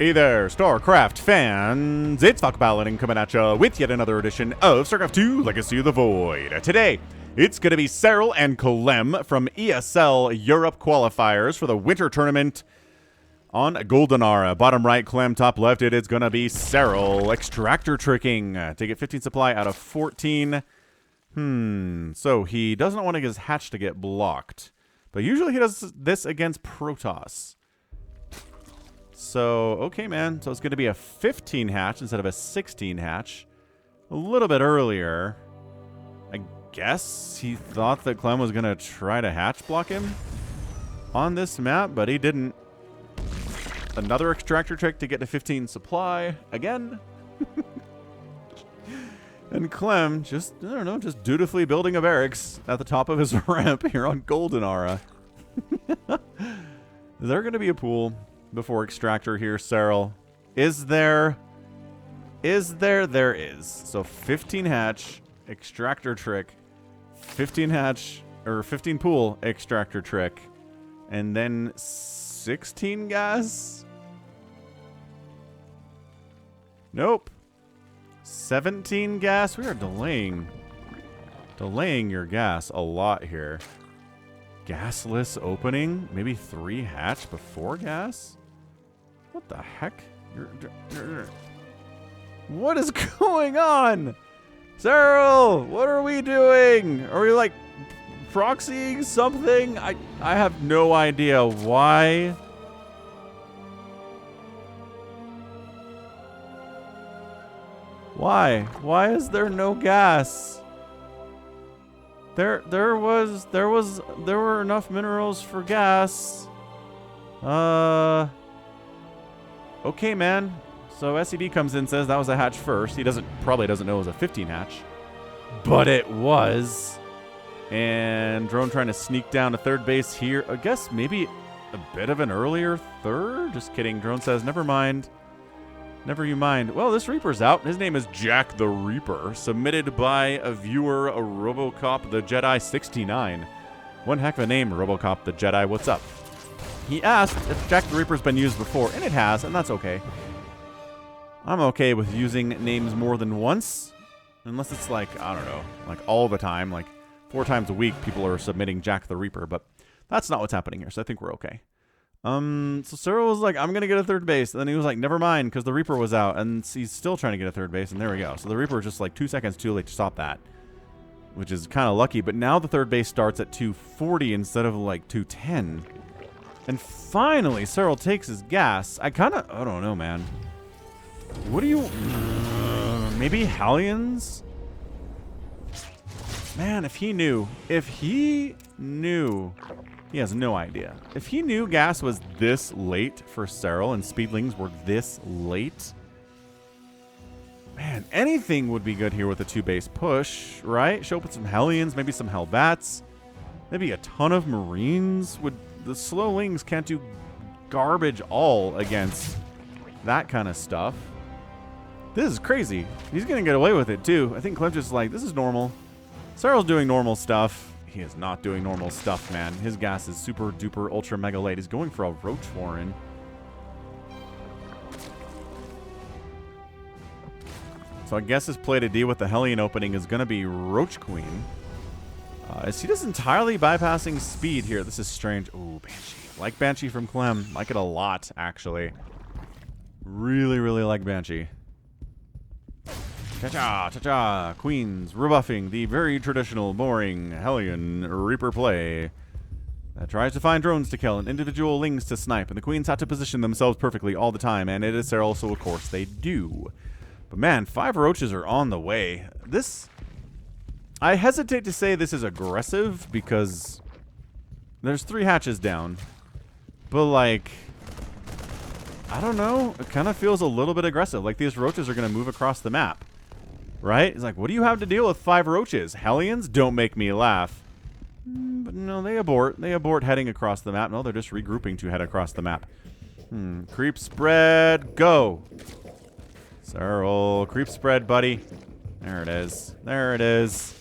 Hey there, StarCraft fans! It's falconpaladin coming at ya with yet another edition of StarCraft 2 Legacy of the Void. Today, it's going to be Serral and Clem from ESL Europe qualifiers for the winter tournament on Goldenaura. Bottom right, Clem. Top left, it's going to be Serral. Extractor tricking to get 15 supply out of 14. So he doesn't want his hatch to get blocked. But usually he does this against Protoss. So, okay, man. So it's going to be a 15 hatch instead of a 16 hatch. A little bit earlier. I guess he thought that Clem was going to try to hatch block him on this map, but he didn't. Another extractor trick to get to 15 supply again. And Clem just, I don't know, just dutifully building a barracks at the top of his ramp here on Goldenaura. Is there going to be a pool before extractor here, Serral? Is there? Is there? There is. So 15 hatch, extractor trick, 15 hatch, or 15 pool, extractor trick, and then 16 gas? Nope. 17 gas? We are delaying your gas a lot here. Gasless opening? Maybe 3 hatch before gas? What the heck? What is going on? Serral, what are we doing? Are we like proxying something? I have no idea why. Why? Why is there no gas? There were enough minerals for gas. Okay, man. So SCD comes in and says that was a hatch first. He probably doesn't know it was a 15 hatch. But it was. And drone trying to sneak down to third base here. I guess maybe a bit of an earlier third? Just kidding. Drone says, never mind. Never you mind. Well, this Reaper's out. His name is Jack the Reaper. Submitted by a viewer, Robocop the Jedi 69. One heck of a name, Robocop the Jedi. What's up? He asked if Jack the Reaper's been used before, and it has, and that's okay. I'm okay with using names more than once. Unless it's like, I don't know, like all the time. Like 4 times a week, people are submitting Jack the Reaper. But that's not what's happening here, so I think we're okay. So Serral was like, I'm going to get a third base. And then he was like, never mind, because the Reaper was out. And he's still trying to get a third base, and there we go. So the Reaper was just like 2 seconds too late to stop that. Which is kind of lucky. But now the third base starts at 240 instead of like 210. And finally, Serral takes his gas. I don't know, man. What do you... maybe Hellions? Man, if he knew. He has no idea. If he knew gas was this late for Serral and speedlings were this late, man, anything would be good here with a 2-base push, right? Show up with some Hellions, maybe some Hellbats, maybe a ton of Marines. The slow lings can't do garbage all against that kind of stuff. This is crazy. He's gonna get away with it too. I think Clem's just like, this is normal. Serral's doing normal stuff. He is not doing normal stuff, man. His gas is super duper ultra mega late. He's going for a Roach Warren. So I guess his play to deal with the Hellion opening is going to be Roach Queen. As he does entirely bypassing speed here. This is strange. Ooh, Banshee. Like Banshee from Clem. Like it a lot, actually. Really, really like Banshee. Cha-cha, cha-cha. Queens rebuffing the very traditional, boring Hellion Reaper play that tries to find drones to kill and individual lings to snipe, and the Queens have to position themselves perfectly all the time, and it is Serral, so of course they do. But man, 5 roaches are on the way. I hesitate to say this is aggressive because there's 3 hatches down, but like, I don't know, it kind of feels a little bit aggressive, like these roaches are going to move across the map. Right? It's like, what do you have to deal with 5 roaches? Hellions? Don't make me laugh. But no, they abort. They abort heading across the map. No, they're just regrouping to head across the map. Creep spread. Go. Serral. Creep spread, buddy. There it is. There it is.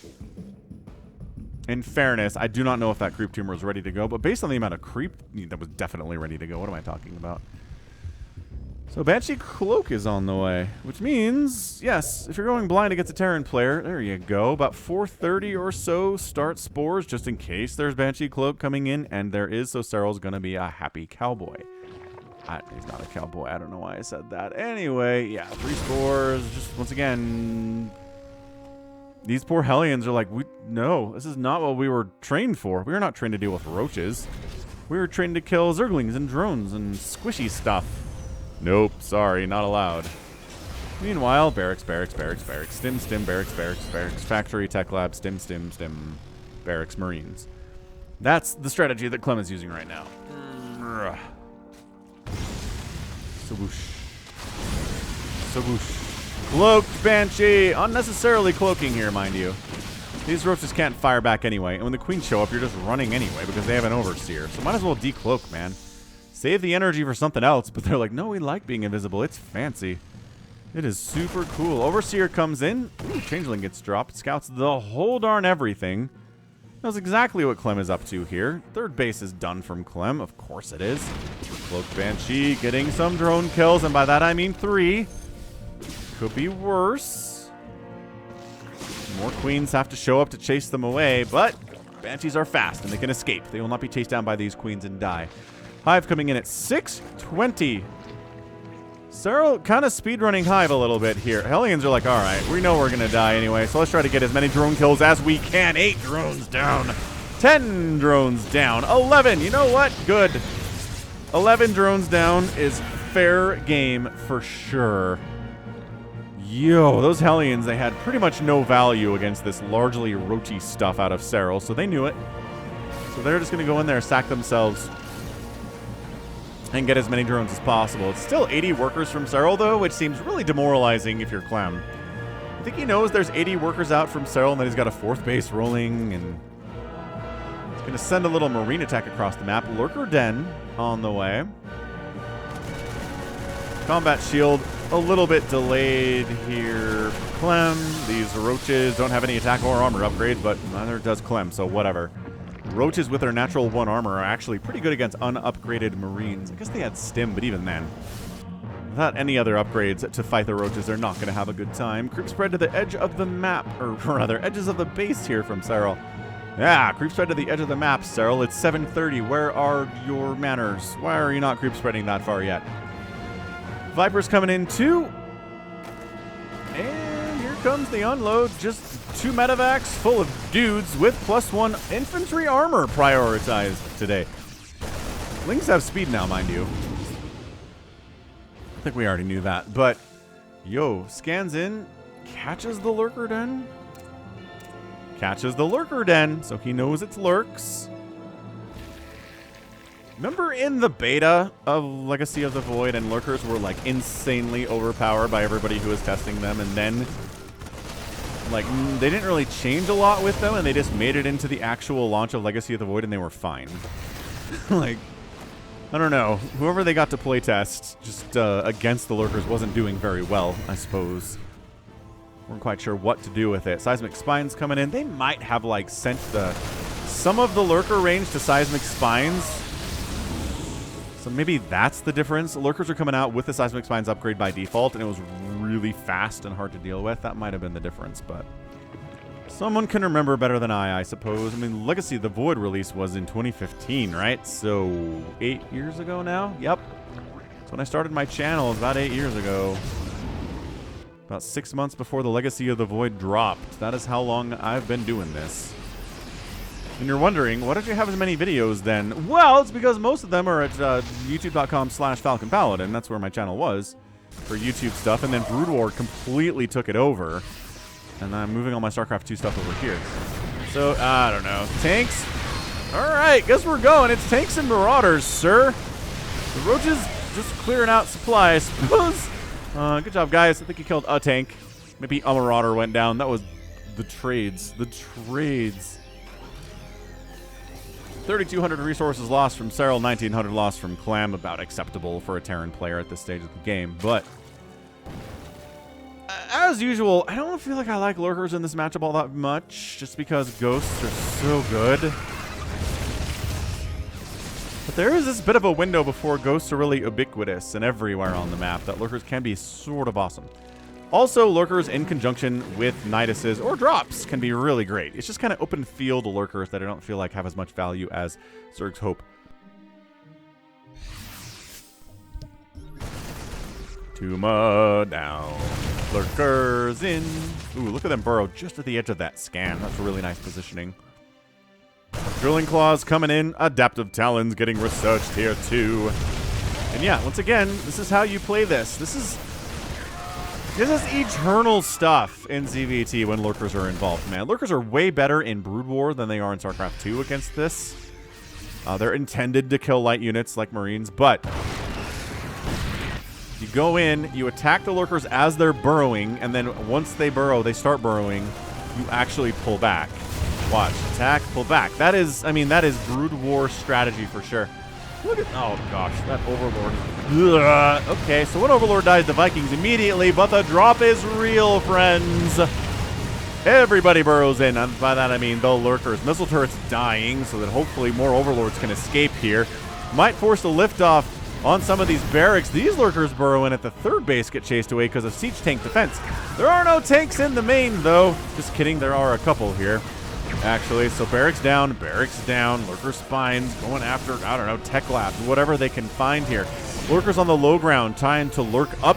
In fairness, I do not know if that creep tumor was ready to go, but based on the amount of creep, that was definitely ready to go. What am I talking about? So Banshee Cloak is on the way, which means, yes, if you're going blind against a Terran player, there you go. About 4:30 or so, start Spores, just in case there's Banshee Cloak coming in, and there is, so Serral's going to be a happy cowboy. He's not a cowboy. I don't know why I said that. Anyway, yeah, 3 Spores. Just, once again, these poor Hellions are like, no, this is not what we were trained for. We were not trained to deal with roaches. We were trained to kill Zerglings and drones and squishy stuff. Nope, sorry, not allowed. Meanwhile, barracks, barracks, barracks, barracks, stim, stim, barracks, barracks, barracks, factory, tech lab, stim, stim, stim, barracks, marines. That's the strategy that Clem is using right now. Swoosh. Swoosh. Cloaked Banshee! Unnecessarily cloaking here, mind you. These roaches can't fire back anyway, and when the queens show up, you're just running anyway because they have an overseer. So might as well decloak, man. Save the energy for something else, but they're like, no, we like being invisible. It's fancy. It is super cool. Overseer comes in. Ooh, Changeling gets dropped. Scouts the whole darn everything. Knows exactly what Clem is up to here. Third base is done from Clem. Of course it is. Cloaked Banshee getting some drone kills, and by that I mean 3. Could be worse. More queens have to show up to chase them away, but Banshees are fast, and they can escape. They will not be chased down by these queens and die. Hive coming in at 620. Serral kind of speedrunning Hive a little bit here. Hellions are like, all right, we know we're going to die anyway, so let's try to get as many drone kills as we can. 8 drones down. 10 drones down. 11. You know what? Good. 11 drones down is fair game for sure. Yo, those Hellions, they had pretty much no value against this largely roachy stuff out of Serral, so they knew it. So they're just going to go in there, sack themselves, and get as many drones as possible. It's still 80 workers from Serral, though, which seems really demoralizing if you're Clem. I think he knows there's 80 workers out from Serral and that he's got a 4th base rolling, and he's going to send a little marine attack across the map. Lurker Den on the way. Combat shield a little bit delayed here. Clem, these roaches don't have any attack or armor upgrades, but neither does Clem, so whatever. Roaches with their natural 1 armor are actually pretty good against unupgraded marines. I guess they had stim, but even then, without any other upgrades to fight the roaches, they're not going to have a good time. Creep spread to the edge of the map, or rather, edges of the base here from Serral. Yeah, creep spread to the edge of the map, Serral. It's 7:30. Where are your manners? Why are you not creep spreading that far yet? Viper's coming in too. And here comes the unload. Just 2 medevacs full of dudes with +1 infantry armor prioritized today. Lings have speed now, mind you. I think we already knew that. But, yo, scans in, catches the Lurker Den. Catches the Lurker Den, so he knows it's lurks. Remember in the beta of Legacy of the Void, and lurkers were like insanely overpowered by everybody who was testing them, and then like they didn't really change a lot with them, and they just made it into the actual launch of Legacy of the Void, and they were fine. Like, I don't know, whoever they got to playtest just against the lurkers wasn't doing very well, I suppose. Weren't quite sure what to do with it. Seismic Spines coming in. They might have like sent some of the lurker range to Seismic Spines. So maybe that's the difference. Lurkers are coming out with the Seismic Spines upgrade by default, and it was really fast and hard to deal with. That might have been the difference, but someone can remember better than I suppose. I mean, Legacy of the Void release was in 2015, right? So 8 years ago now? Yep. That's when I started my channel. It was about 8 years ago. About 6 months before the Legacy of the Void dropped. That is how long I've been doing this. And you're wondering, why don't you have as many videos then? Well, it's because most of them are at youtube.com/falconpaladin. That's where my channel was for YouTube stuff. And then Brood War completely took it over. And I'm moving all my StarCraft 2 stuff over here. So, I don't know. Tanks? Alright, guess we're going. It's tanks and marauders, sir. The roaches just clearing out supply, I suppose. Good job, guys. I think you killed a tank. Maybe a marauder went down. That was the trades. The trades. 3,200 resources lost from Serral, 1,900 lost from Clem. About acceptable for a Terran player at this stage of the game. But, as usual, I don't feel like I like lurkers in this matchup all that much. Just because ghosts are so good. But there is this bit of a window before ghosts are really ubiquitous and everywhere on the map that lurkers can be sort of awesome. Also, lurkers in conjunction with Niduses or drops can be really great. It's just kind of open field lurkers that I don't feel like have as much value as Zerg's Hope. Tuma down. Lurkers in. Ooh, look at them burrow just at the edge of that scan. That's really nice positioning. Drilling Claws coming in. Adaptive Talons getting researched here too. And yeah, once again, this is how you play this. This is eternal stuff in ZVT when lurkers are involved, man. Lurkers are way better in Brood War than they are in StarCraft 2 against this. They're intended to kill light units like Marines, but you go in, you attack the lurkers as they're burrowing, and then once they burrow, they start burrowing, you actually pull back. Watch. Attack, pull back. That is, I mean, that is Brood War strategy for sure. Look at, oh gosh, that Overlord. Ugh. Okay, so when Overlord dies, the Vikings immediately, but the drop is real, friends. Everybody burrows in, and by that I mean the lurkers. Missile turrets dying, so that hopefully more Overlords can escape here. Might force the liftoff on some of these barracks. These lurkers burrow in at the third base, get chased away because of siege tank defense. There are no tanks in the main, though. Just kidding, there are a couple here. Actually, so barracks down, lurker spines, going after, I don't know, tech labs, whatever they can find here. Lurkers on the low ground, trying to lurk up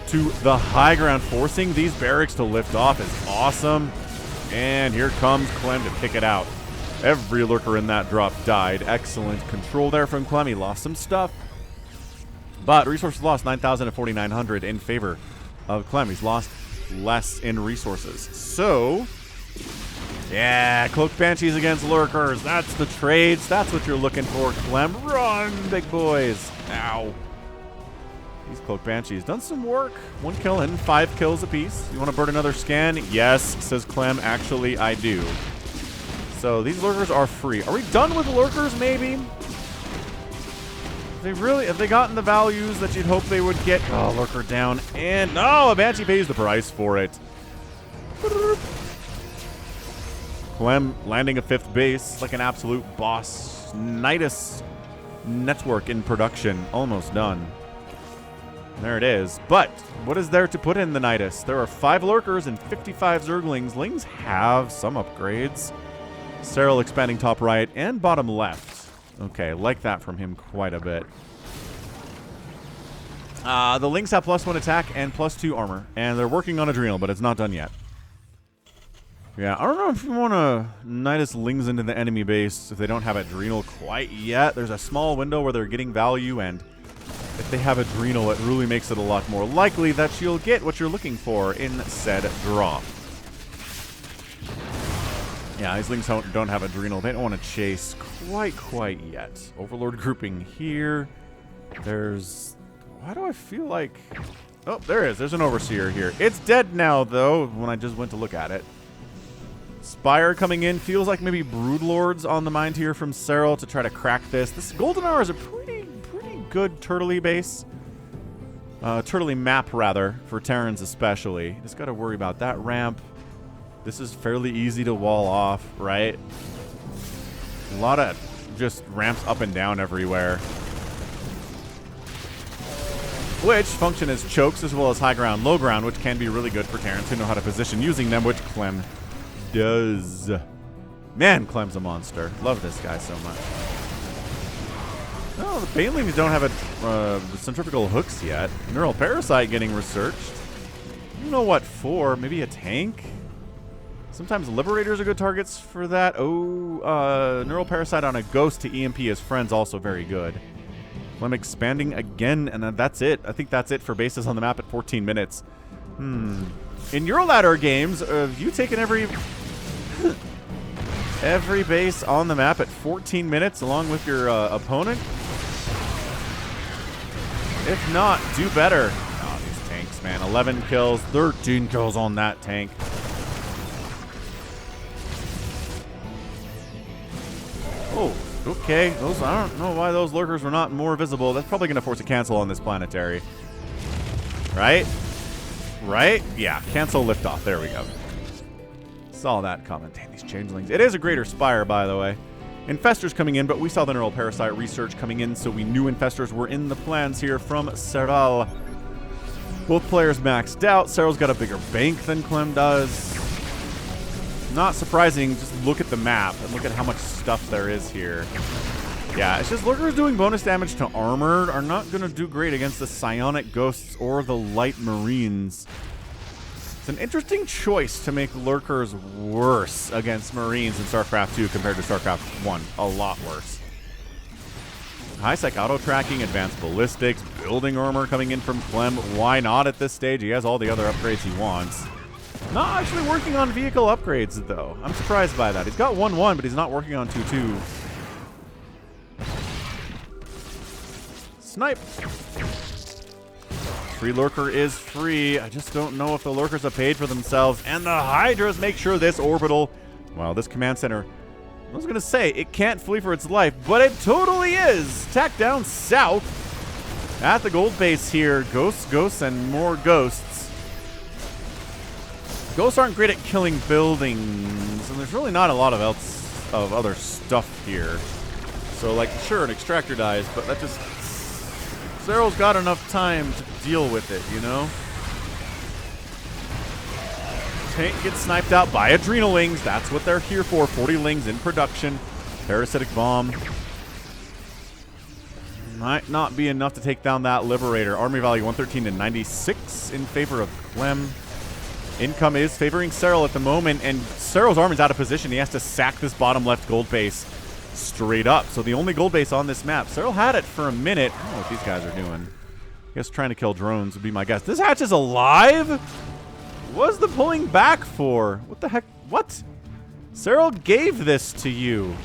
to the high ground, forcing these barracks to lift off is awesome. And here comes Clem to kick it out. Every lurker in that drop died. Excellent control there from Clem. He lost some stuff, but resources lost 9,000 to 4,900 in favor of Clem. He's lost less in resources. So yeah, Cloaked Banshees against Lurkers. That's the trades. That's what you're looking for, Clem. Run, big boys. Ow. These Cloaked Banshees done some work. 1 kill and 5 kills apiece. You want to burn another scan? Yes, says Clem. Actually, I do. So these Lurkers are free. Are we done with Lurkers, maybe? Have they gotten the values that you'd hope they would get? Oh, Lurker down. And no, a Banshee pays the price for it. Clem landing a 5th base like an absolute boss. Nidus network in production. Almost done. There it is. But what is there to put in the Nidus? There are 5 lurkers and 55 Zerglings. Lings have some upgrades. Serral expanding top right and bottom left. Okay, like that from him quite a bit. The Lings have +1 attack and +2 armor. And they're working on Adrenal, but it's not done yet. Yeah, I don't know if you want to Nidus Lings into the enemy base if they don't have Adrenal quite yet. There's a small window where they're getting value, and if they have Adrenal, it really makes it a lot more likely that you'll get what you're looking for in said drop. Yeah, these Lings don't have Adrenal. They don't want to chase quite yet. Overlord grouping here. There's... Why do I feel like... Oh, there is. There's an Overseer here. It's dead now, though, when I just went to look at it. Spire coming in. Feels like maybe Broodlords on the mind here from Serral to try to crack this. This Goldenaura is a pretty good Turtley base. Turtley map, rather, for Terrans especially. Just got to worry about that ramp. This is fairly easy to wall off, right? A lot of just ramps up and down everywhere. Which function as chokes as well as high ground, low ground, which can be really good for Terrans who know how to position using them, which Clem does. Man, Clem's a monster. Love this guy so much. Oh, the Banelings don't have centrifugal hooks yet. Neural Parasite getting researched. I don't know what for. Maybe a tank? Sometimes Liberators are good targets for that. Oh, Neural Parasite on a Ghost to EMP his friends also very good. Clem expanding again, and then that's it. I think that's it for bases on the map at 14 minutes. In your ladder games, have you taken every base on the map at 14 minutes along with your opponent? If not, do better. Oh, these tanks, man. 11 kills, 13 kills on that tank. Oh, okay. Those, I don't know why those lurkers were not more visible. That's probably going to force a cancel on this planetary. Right? Right? Yeah, cancel liftoff. There we go. Saw that comment. Dang, these changelings. It is a greater spire, by the way. Infestors coming in, but we saw the neural parasite research coming in, so we knew infestors were in the plans here from Serral. Both players maxed out. Serral's got a bigger bank than Clem does. Not surprising, just look at the map and look at how much stuff there is here. Yeah, it's just lurkers doing bonus damage to armor are not going to do great against the psionic ghosts or the light marines. It's an interesting choice to make lurkers worse against marines in StarCraft 2 compared to StarCraft 1. A lot worse. High-sec auto-tracking, advanced ballistics, building armor coming in from Clem. Why not at this stage? He has all the other upgrades he wants. Not actually working on vehicle upgrades, though. I'm surprised by that. He's got 1-1, but he's not working on 2-2. Snipe! Free lurker is free. I just don't know if the lurkers have paid for themselves. And the Hydras make sure this orbital... Well, this command center... I was going to say, it can't flee for its life, but it totally is! Tack down south at the gold base here. Ghosts, ghosts, and more ghosts. Ghosts aren't great at killing buildings, and there's really not a lot of other stuff here. So, like, sure, an extractor dies, but that just... Serral's got enough time to deal with it, you know? Tank gets sniped out by Adrenalings. That's what they're here for. 40 Lings in production. Parasitic Bomb. Might not be enough to take down that Liberator. Army value 113 to 96 in favor of Clem. Income is favoring Serral at the moment, and Serral's army's out of position. He has to sack this bottom left gold base straight up. So the only gold base on this map. Serral had it for a minute. I don't know what these guys are doing. I guess trying to kill drones would be my guess. This hatch is alive? What's the pulling back for? What the heck? What? Serral gave this to you.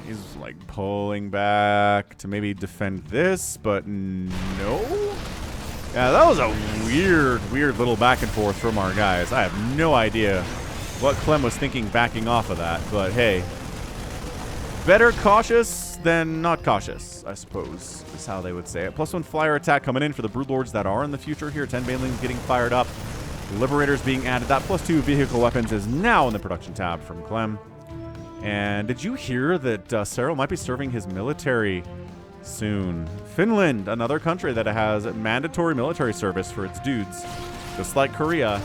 He's like pulling back to maybe defend this, but no? Yeah, that was a weird little back and forth from our guys. I have no idea what Clem was thinking backing off of that, but hey. Better cautious than not cautious, I suppose, is how they would say it. +1 flyer attack coming in for the Broodlords that are in the future here. 10 Banelings getting fired up. Liberators being added. That +2 vehicle weapons is now in the production tab from Clem. And did you hear that Serral might be serving his military soon? Finland, another country that has mandatory military service for its dudes. Just like Korea.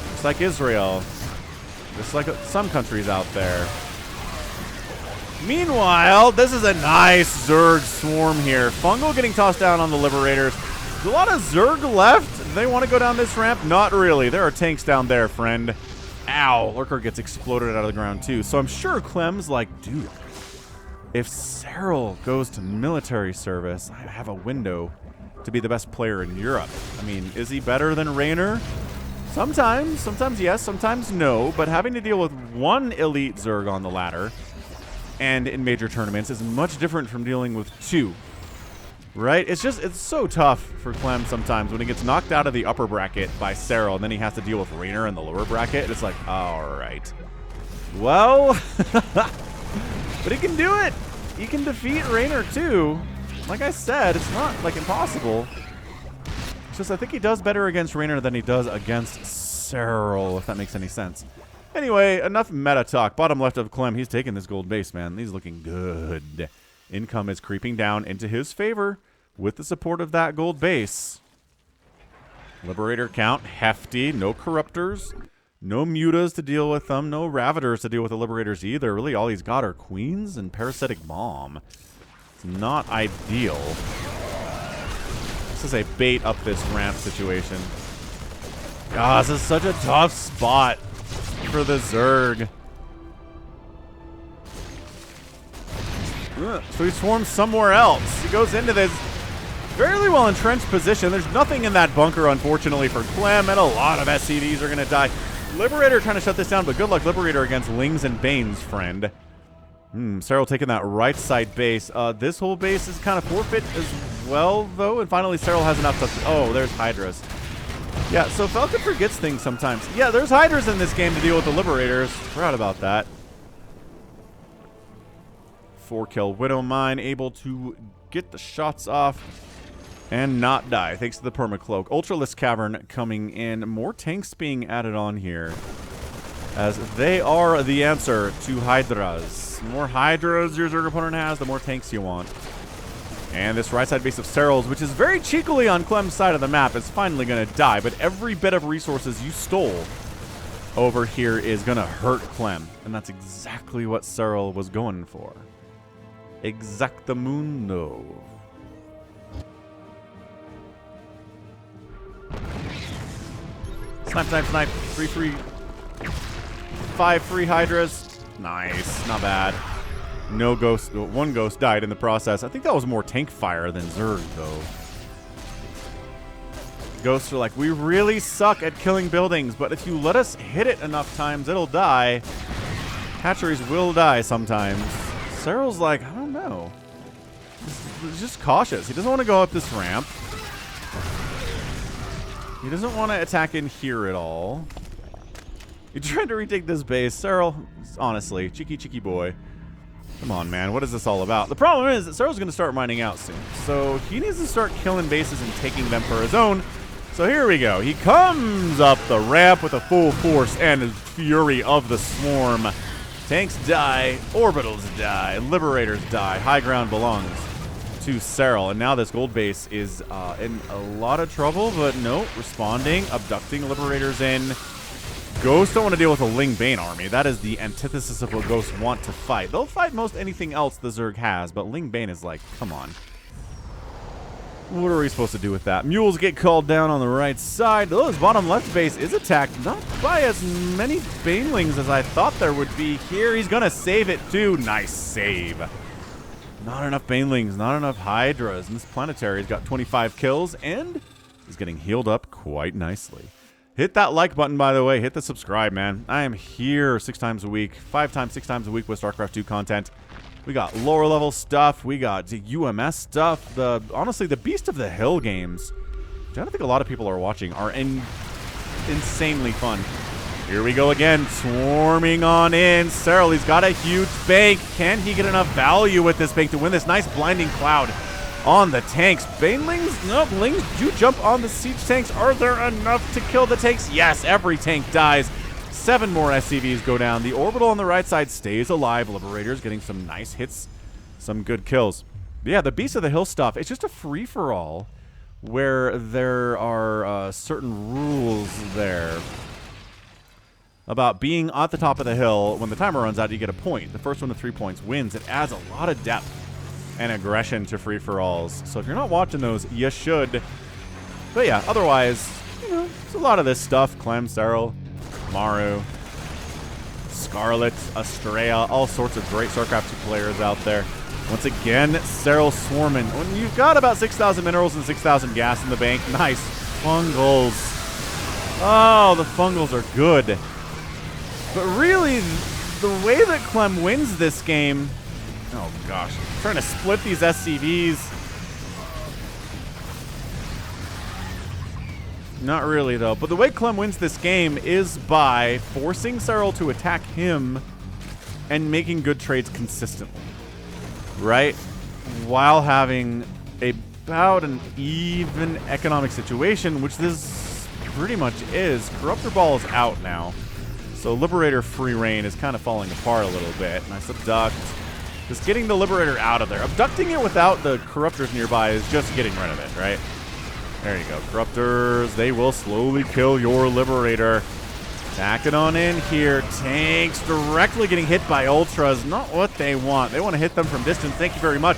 Just like Israel. Just like some countries out there. Meanwhile, this is a nice Zerg swarm here. Fungal getting tossed down on the Liberators. There's a lot of Zerg left. Do they want to go down this ramp? Not really. There are tanks down there, friend. Ow. Lurker gets exploded out of the ground, too. So I'm sure Clem's like, dude, if Serral goes to military service, I have a window to be the best player in Europe. I mean, is he better than Raynor? Sometimes yes, sometimes no. But having to deal with one elite Zerg on the ladder and in major tournaments is much different from dealing with two, right? It's so tough for Clem sometimes when he gets knocked out of the upper bracket by Serral, and then he has to deal with Raynor in the lower bracket. It's like, all right, well, but he can do it. He can defeat Raynor too. Like I said, it's not like impossible. It's just I think he does better against Raynor than he does against Serral, if that makes any sense. Anyway, enough meta talk. Bottom left of Clem, he's taking this gold base, man. He's looking good. Income is creeping down into his favor with the support of that gold base. Liberator count, hefty. No Corruptors. No Mutas to deal with them. No Ravagers to deal with the Liberators either. Really, all he's got are Queens and Parasitic Bomb. It's not ideal. This is a bait up this ramp situation. Ah, this is such a tough spot for the Zerg. So he swarms somewhere else. He goes into this fairly well entrenched position. There's nothing in that bunker, unfortunately, for Clem, and a lot of SCVs are going to die. Liberator trying to shut this down, but good luck, Liberator, against Lings and Banes, friend. Serral taking that right side base. This whole base is kind of forfeit as well, though, and finally Serral has enough to... Oh, there's Hydras. Yeah, so Falcon forgets things sometimes. Yeah, there's Hydras in this game to deal with the Liberators. Forgot about that. 4-kill Widow Mine, able to get the shots off and not die, thanks to the Permacloak. Ultralisk Cavern coming in. More tanks being added on here. as they are the answer to Hydras. The more Hydras your Zerg opponent has, the more tanks you want. And this right side base of Serral's, which is very cheekily on Clem's side of the map, is finally going to die. But every bit of resources you stole over here is going to hurt Clem. And that's exactly what Serral was going for. Exactamundo. Snipe, snipe, snipe. 3 free. 5 free Hydras. Nice. Not bad. No ghost. One ghost died in the process. I think that was more tank fire than Zerg, though. Ghosts are like, we really suck at killing buildings, but if you let us hit it enough times, it'll die. Hatcheries will die sometimes. Serral's like, I don't know. He's just cautious. He doesn't want to go up this ramp. He doesn't want to attack in here at all. He tried to retake this base. Serral, honestly, cheeky boy. Come on, man. What is this all about? The problem is that Serral's going to start mining out soon. So he needs to start killing bases and taking them for his own. So here we go. He comes up the ramp with a full force and fury of the swarm. Tanks die. Orbitals die. Liberators die. High ground belongs to Serral. And now this gold base is in a lot of trouble, but no, responding, abducting Liberators in. Ghosts don't want to deal with a Ling Bane army. That is the antithesis of what Ghosts want to fight. They'll fight most anything else the Zerg has, but Ling Bane is like, come on. What are we supposed to do with that? Mules get called down on the right side. Though his bottom left base is attacked, not by as many Banelings as I thought there would be here. He's going to save it too. Nice save. Not enough Banelings, not enough Hydras. And this Planetary's got 25 kills, and he's getting healed up quite nicely. Hit that like button, by the way. Hit the subscribe, man. I am here 6 times a week, 5 times, 6 times a week with StarCraft 2 content. We got lower level stuff. We got UMS stuff. Honestly, the Beast of the Hill games, which I don't think a lot of people are watching, are insanely fun. Here we go again. Swarming on in. Serral, he's got a huge bank. Can he get enough value with this bank to win this nice blinding cloud on the tanks? Banelings? Nope. Lings do jump on the siege tanks. Are there enough to kill the tanks? Yes, every tank dies. 7 more SCVs go down. The orbital on the right side stays alive. Liberators getting some nice hits, some good kills. But yeah, the Beast of the Hill stuff, it's just a free-for-all where there are certain rules there about being at the top of the hill. When the timer runs out, you get a point. The first one to 3 points wins. It adds a lot of depth and aggression to free-for-alls. So if you're not watching those, you should. But yeah, otherwise, you know, it's a lot of this stuff. Clem, Serral, Maru, Scarlet, Estrella, all sorts of great StarCraft 2 players out there. Once again, Serral swarming. When you've got about 6,000 minerals and 6,000 gas in the bank, nice. Fungals. Oh, the Fungals are good. But really, the way that Clem wins this game... Oh, gosh. Trying to split these SCVs. Not really, though. But the way Clem wins this game is by forcing Serral to attack him and making good trades consistently. Right? While having about an even economic situation, which this pretty much is. Corruptor Ball is out now. So Liberator free reign is kind of falling apart a little bit. Nice abduct. Just getting the Liberator out of there. Abducting it without the Corruptors nearby is just getting rid of it, right? There you go. Corruptors, they will slowly kill your Liberator. Tack it on in here. Tanks directly getting hit by Ultras. Not what they want. They want to hit them from distance. Thank you very much.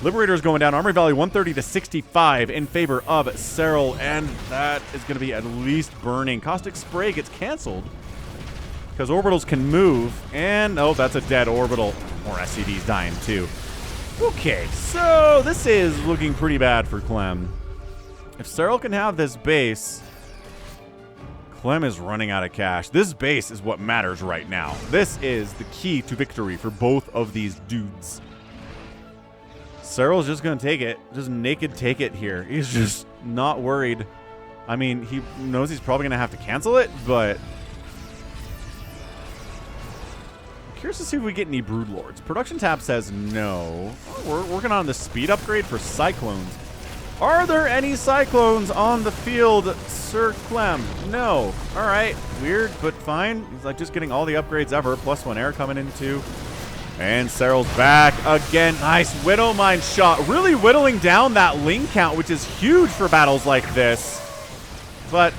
Liberator's going down. Armory value 130 to 65 in favor of Serral, and that is going to be at least burning. Caustic Spray gets canceled because orbitals can move, and oh, that's a dead orbital. More SCVs dying too. Okay, so this is looking pretty bad for Clem. If Serral can have this base, Clem is running out of cash. This base is what matters right now. This is the key to victory for both of these dudes. Serral's just going to take it. Just naked take it here. He's just not worried. I mean, he knows he's probably going to have to cancel it, but... I'm curious to see if we get any Broodlords. Production tab says no. Oh, we're working on the speed upgrade for Cyclones. Are there any cyclones on the field, Sir Clem? No. All right. Weird, but fine. He's like just getting all the upgrades ever. +1 air coming in too. And Serral's back again. Nice Widow Mine shot. Really whittling down that Ling count, which is huge for battles like this. But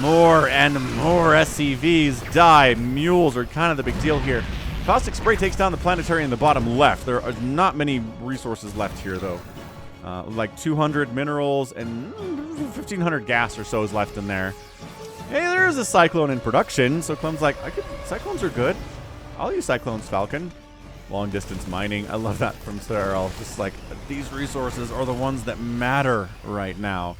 more and more SCVs die. Mules are kind of the big deal here. Caustic Spray takes down the planetary in the bottom left. There are not many resources left here, though. Like 200 minerals and 1,500 gas or so is left in there. Hey, there is a Cyclone in production, so Clem's like, Cyclones are good. I'll use Cyclones, Falcon. Long distance mining. I love that from Serral. Just like, these resources are the ones that matter right now.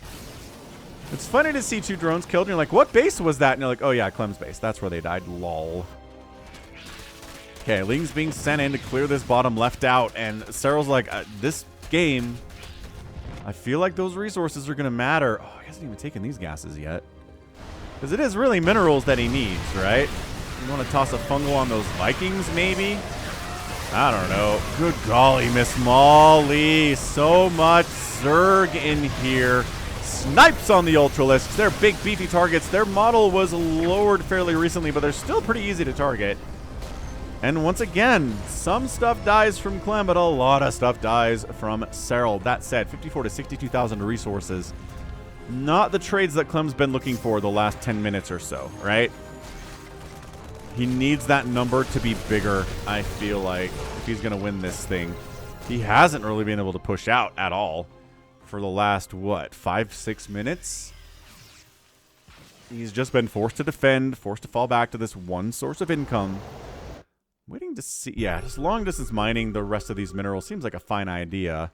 It's funny to see 2 drones killed, and you're like, what base was that? And you're like, oh yeah, Clem's base. That's where they died. Lol. Okay, Ling's being sent in to clear this bottom left out, and Serral's like, this game, I feel like those resources are going to matter. Oh, he hasn't even taken these gases yet. Because it is really minerals that he needs, right? You want to toss a fungal on those Vikings, maybe? I don't know. Good golly, Miss Molly. So much Zerg in here. Snipes on the Ultralisks. They're big, beefy targets. Their model was lowered fairly recently, but they're still pretty easy to target. And once again, some stuff dies from Clem, but a lot of stuff dies from Serral. That said, 54 to 62,000 resources. Not the trades that Clem's been looking for the last 10 minutes or so, right? He needs that number to be bigger, I feel like, if he's going to win this thing. He hasn't really been able to push out at all for the last, what, 5-6 minutes? He's just been forced to defend, forced to fall back to this one source of income. Waiting to see, yeah, just long distance mining the rest of these minerals seems like a fine idea.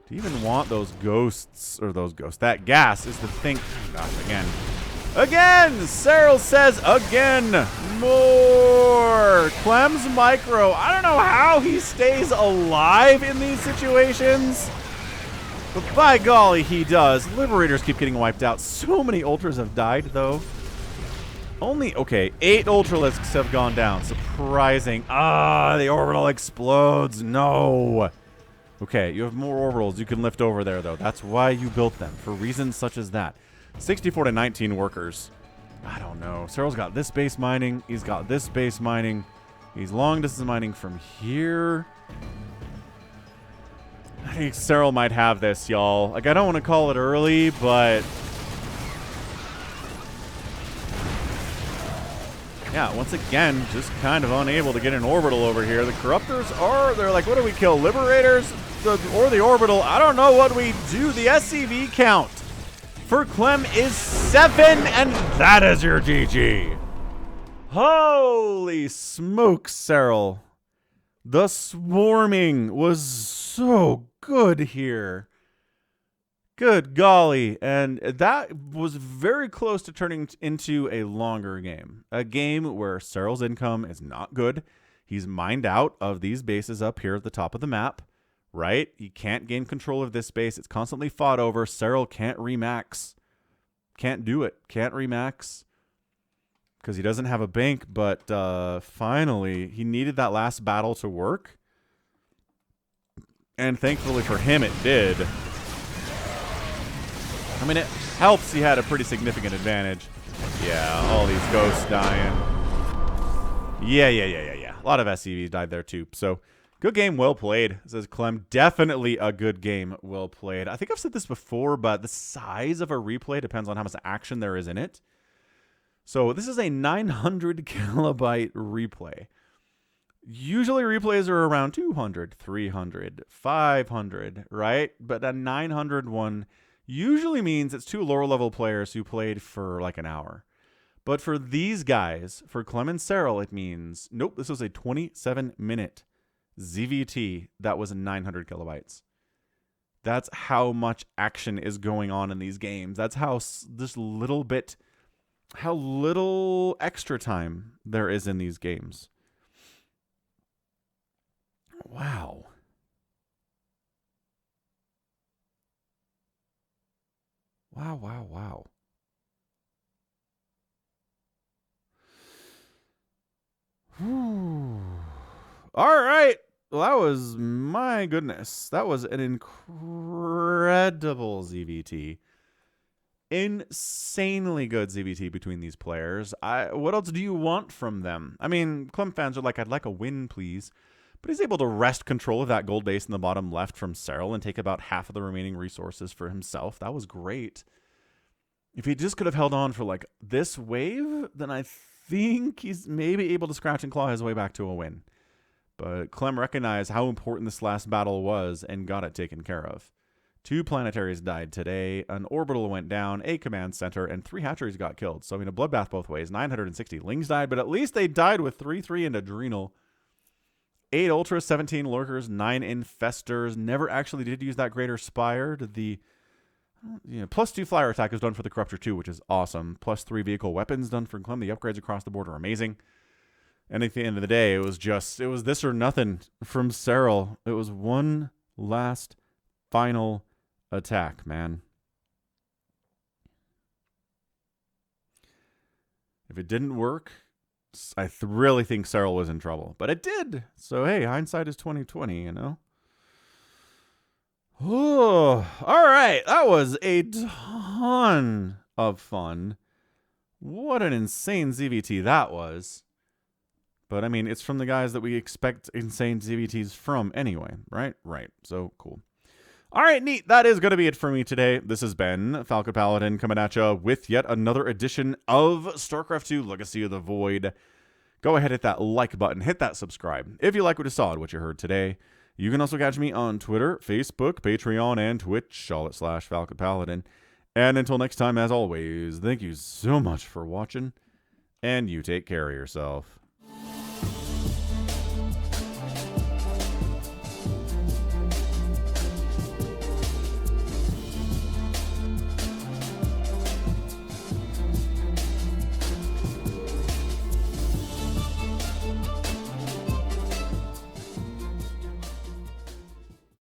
Do you even want those ghosts, or those ghosts? That gas is the thing. Oh gosh, again, Serral says again, more. Clem's micro. I don't know how he stays alive in these situations, but by golly, he does. Liberators keep getting wiped out. So many ultras have died, though. Only, okay, 8 Ultralisks have gone down. Surprising. Ah, the orbital explodes. No. Okay, you have more orbitals you can lift over there, though. That's why you built them, for reasons such as that. 64 to 19 workers. I don't know. Serral's got this base mining. He's got this base mining. He's long distance mining from here. I think Serral might have this, y'all. Like, I don't want to call it early, but... yeah, once again, just kind of unable to get an orbital over here. The Corruptors are, they're like, what do we kill? Liberators or the orbital? I don't know what we do. The SCV count for Clem is 7, and that is your GG. Holy smokes, Serral. The swarming was so good here. Good golly. And that was very close to turning into a longer game. A game where Serral's income is not good. He's mined out of these bases up here at the top of the map, right? He can't gain control of this base. It's constantly fought over. Serral can't remax. Can't do it. Can't remax. Because he doesn't have a bank, but finally, he needed that last battle to work. And thankfully for him, it did. I mean, it helps he had a pretty significant advantage. Yeah, all these ghosts dying. Yeah. A lot of SCVs died there, too. So, good game, well played, says Clem. Definitely a good game, well played. I think I've said this before, but the size of a replay depends on how much action there is in it. So, this is a 900 kilobyte replay. Usually replays are around 200, 300, 500, right? But that 900 one usually means it's 2 lower level players who played for like an hour. But for these guys, for Clem and Serral, it means, nope, this was a 27-minute ZVT that was 900 kilobytes. That's how much action is going on in these games. That's how this little bit, how little extra time there is in these games. Wow. Wow. Whew. All right. that was, my goodness, that was an incredible ZVT. Insanely good ZVT between these players. What else do you want from them? I mean, Clem fans are like, I'd like a win, please. But he's able to wrest control of that gold base in the bottom left from Serral and take about half of the remaining resources for himself. That was great. If he just could have held on for like this wave, then I think he's maybe able to scratch and claw his way back to a win. But Clem recognized how important this last battle was and got it taken care of. 2 planetaries died today, an orbital went down, a command center, and 3 hatcheries got killed. So, I mean, a bloodbath both ways. 960 lings died, but at least they died with 3/3 and adrenal. 8 ultras, 17 lurkers, 9 infestors. Never actually did use that greater spire. The +2 flyer attack is done for the corruptor too, which is awesome. +3 vehicle weapons done for Clem. The upgrades across the board are amazing. And at the end of the day, it was this or nothing from Serral. It was one last final attack, man. If it didn't work, I really think Serral was in trouble. But it did. So, hey, hindsight is 20/20, you know? Oh, all right. That was a ton of fun. What an insane ZVT that was. But, I mean, it's from the guys that we expect insane ZVTs from anyway, right? Right. So, cool. All right, neat. That is going to be it for me today. This has been Falcon Paladin coming at you with yet another edition of StarCraft 2 Legacy of the Void. Go ahead, hit that like button, hit that subscribe. If you like what you saw and what you heard today, you can also catch me on Twitter, Facebook, Patreon, and Twitch, all at /Falcon Paladin. And until next time, as always, thank you so much for watching, and you take care of yourself.